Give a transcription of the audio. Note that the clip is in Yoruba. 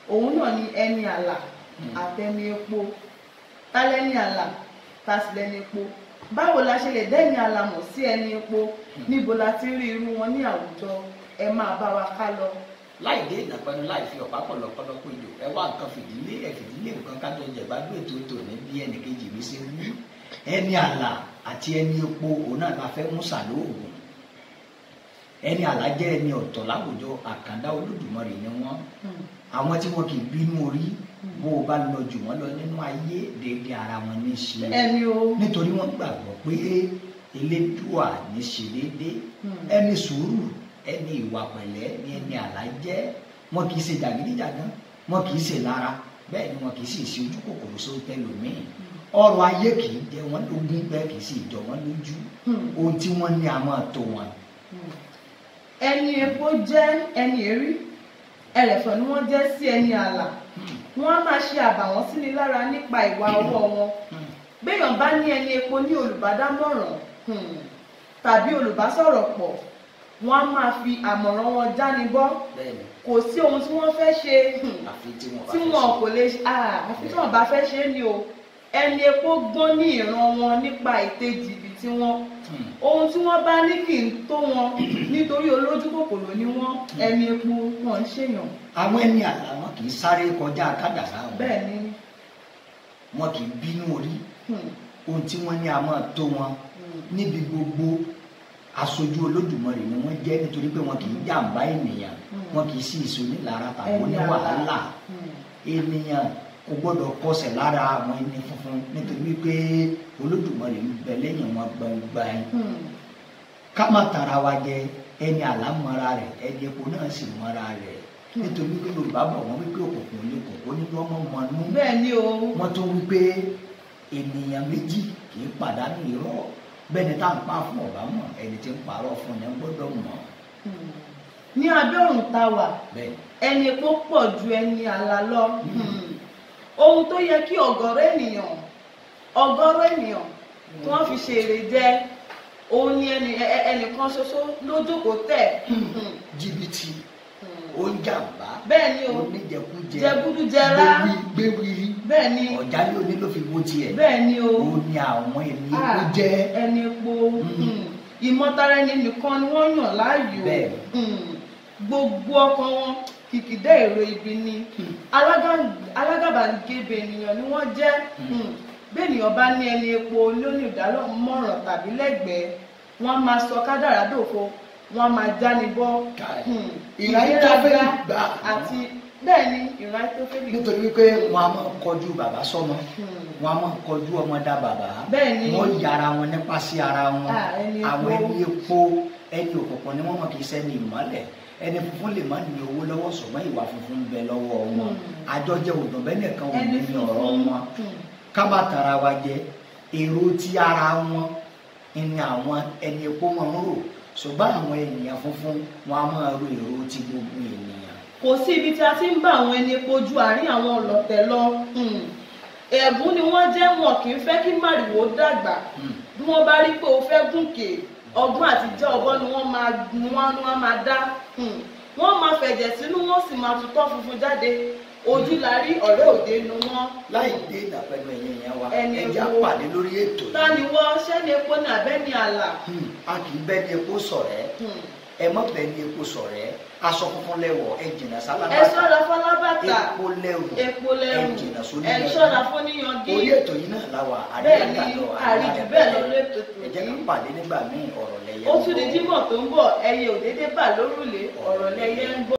òun náà ni ẹni àlà àtẹni epo. Ta lẹni àlà, ta sì lẹni epo. Báwo la ṣe lè dẹ́ni àlà mọ̀ sí ẹni epo? Níbo la ti rí irú wọn ní àwùjọ? Ẹ máa bá wa ká lọ. Láì dé ìdàpẹ́nu láì fi ọ̀pá pọ̀lọpọ̀lọpọ̀ ìjò, ẹ wá nǹkan fìdílé nǹkan kájọ jẹ̀gbádùn ètò tòní bí ẹnì kejì mi ṣe wí. Ẹni àlà àti ẹni epo òun náà la fẹ́ mú sàlóògùn. Ẹni àlà jẹ́ ẹni ọ̀tọ̀ láwùjọ, àkàndá Olódùmarè ni wọ́n. Àwọn tí wọn kì í bínú orí, bó o bá lọ jù wọ́n lọ nínú ayé, déédéé ara wọn ní ṣe. Nítorí wọ́n gbàgbọ́ pé Elédùà ní ṣe déédéé. Ẹni sùúrù, ẹni ìwà pẹ̀lẹ́ ni ẹni àlà jẹ́. Wọn kì í ṣe jàgídíjàgan, wọn kì í ṣe lára, bẹ́ẹ̀ ni wọn kì í sì ṣe ojú kòkòrò sóòtẹ́ lòmíì. Ọrọ̀ ayé kì í jẹ wọ́n lógún, bẹ́ẹ̀ kì í sì jọ wọ́n lójú. Ohun tí wọ́n ní a máa tó wọn. Ẹni epo jẹ́ ẹni èrí, ẹlẹ́fọ̀ ni wọ́n jẹ́ sí ẹni àlà. Wọ́n á máa ṣe àbàwọ́n síni lára nípa ìwà ọwọ́ wọn. Béèyàn bá ní ẹni epo ní olùbádámọ̀ràn tàbí olùbásọ̀rọ̀ pọ̀, wọ́n á máa fi àmọ̀ràn wọn jáni bọ́. Kò sí ohun tí wọ́n fẹ́ ṣe tí wọn kò lè ṣe, àfi tí wọ́n bá fẹ́ ṣe ni o. Ẹni epo gbọ́n ní ìran wọn nípa ète jìbìtì wọn. Ohun tí wọ́n bá ní kì í tó wọn nítorí olójú kòkòrò ni wọ́n. Ẹni epo wọn ń ṣèyàn. Àwọn ẹni àlà wọn kì í sáré kọjá kádàrá wọn. Bẹ́ẹ̀ ni. Wọn kì í bínú orí. Ohun tí wọ́n ní a máa tó wọn níbi gbogbo. Aṣojú Olódùmarè ni wọ́n jẹ́ nítorí pé wọn kì í jàǹbá ènìyàn. Wọn kì í sí ìsonílára tàbí oníwàhálà. Ènìyàn kò gbọ́dọ̀ kọsẹ̀ lára àwọn ẹni funfun nítorí pé Olódùmarè ń bẹ lẹ́yìn wọn gbangban. Ká má tara wa jẹ, ẹni àlà mọ́ra rẹ̀, ẹni epo náà sì mọ́ra rẹ̀. Nítorí pé Yorùbá bọ̀ wọ́n wípé òkùnkùn ní kòkó nínú ọmọ mọ́nú. Bẹ́ẹ̀ ni o. Wọ́n tún wípé ènìyàn méjì kì í pàdánù irọ́. Bẹ́ẹ̀ni tá à ń pa fún ọ̀bá mọ̀, ẹni tí ń parọ́ fún ni gbọ́dọ̀ mọ̀. Ní abẹ́ ọ̀run tá a wà, ẹni epo pọ̀ ju ẹni àlà lọ. Ohun tó yẹ kí ọ̀gọ̀rọ̀ ènìyàn tí wọ́n fi ṣe èrè jẹ, òun ni ẹnìkan ṣoṣo ló jókòó tẹ̀. Jìbìtì, oúnjàmbá, bẹ́ẹ̀ ni o, oníjẹkújẹ, jẹgúdújẹrá, gbéwìrì, bẹ́ẹ̀ ni, ọ̀já ló ní ló fi wo tiẹ̀. bẹ́ẹ̀ ni o, òun ni àwọn ẹni epo jẹ́. ẹni epo ìmọ̀tara ẹni nìkan ni wọ́n yàn láàyò. Gbogbo ọkàn wọn kìkìdá èrò ibi ni. Alágàbàgebè ènìyàn ni wọ́n jẹ́. Béèyàn bá ní ẹni epo lónìí ìdámọ̀ràn tàbí lẹ́gbẹ̀ẹ́, wọ́n máa sọ kádàrá dòfo, wọ́n máa jáni bọ́. Ìráyérágá àti bẹ́ẹ̀ ni ìráyétófẹ́lì. Nítorí wípé wọn a máa kọjú bàbá sọ́mọ, wọn a máa kọjú ọmọ dá bàbá. Bẹ́ẹ̀ ni. Wọ́n yára wọn nípa sí ara wọn. Àwọn ẹni epo, ẹni òkùnkùn ni wọ́n mọ̀ kì í ṣẹ́ni ìmọ́lẹ̀. Ẹni funfun lè má ní owó lọ́wọ́ ṣùgbọ́n ìwà funfun ń bẹ lọ́wọ́ wọn. Àjọjẹ òdùn bẹ́ẹ̀ nìkan ò ní ọ̀rọ̀ wọn. Ká má tara wa jẹ, èrò tí ara wọn ni àwọn ẹni epo máa ń rò, ṣùgbọ́n àwọn ènìyàn funfun wọn a máa ro èrò tí gbogbo ènìyàn. Kò sí ibi tí a ti ń bá àwọn ẹni epo ju àárín àwọn ọlọ̀tẹ̀ lọ. Ẹ̀bùn ni wọ́n jẹ́, wọn kì í fẹ́ kí màrìwò dàgbà. Bí wọ́n bá rí pé o fẹ́ gùnkè, ọgbọ́n àti jẹ́ ọgbọ́n ni wọ́n máa dá. Wọ́n máa fẹ̀jẹ̀ sínú, wọ́n sì máa tutọ́ funfun jáde. Ojú la rí, ọ̀rẹ́ òde nu wọn. Láì dé ìdàpẹ́nu ẹ̀yìn ìyẹn wa, ẹja pàdé lórí ètò yìí. Ta ni wọ́n ṣẹ́ni epo ní abẹ́ni àlà? A kì í bẹ́ni epo ṣọ̀rẹ́. Ẹ mọ̀ bẹ́ni epo ṣọ̀rẹ́. Aṣọ funfun lẹ́wọ̀, ẹ jìnnà sálábàtà. Ẹ ṣọ́ra fọlábàtà. Epo lẹ́rù, ẹ jìnnà sórí ẹ ṣọ́ra fóníyangí. Orí ètò yìí náà láwa, bẹ́ẹ̀ ni àríjù bẹ́ẹ̀ lọ lẹ́tọ̀ tó ẹ jẹ́ ká pàdé nígbà míì, ọ̀rọ̀ lẹ́yẹ. Ó tún di Jímọ̀ tó ń bọ̀, ẹyẹ òdédé bà lórùlé, ọ̀rọ̀ lẹ́yẹ ń bọ̀.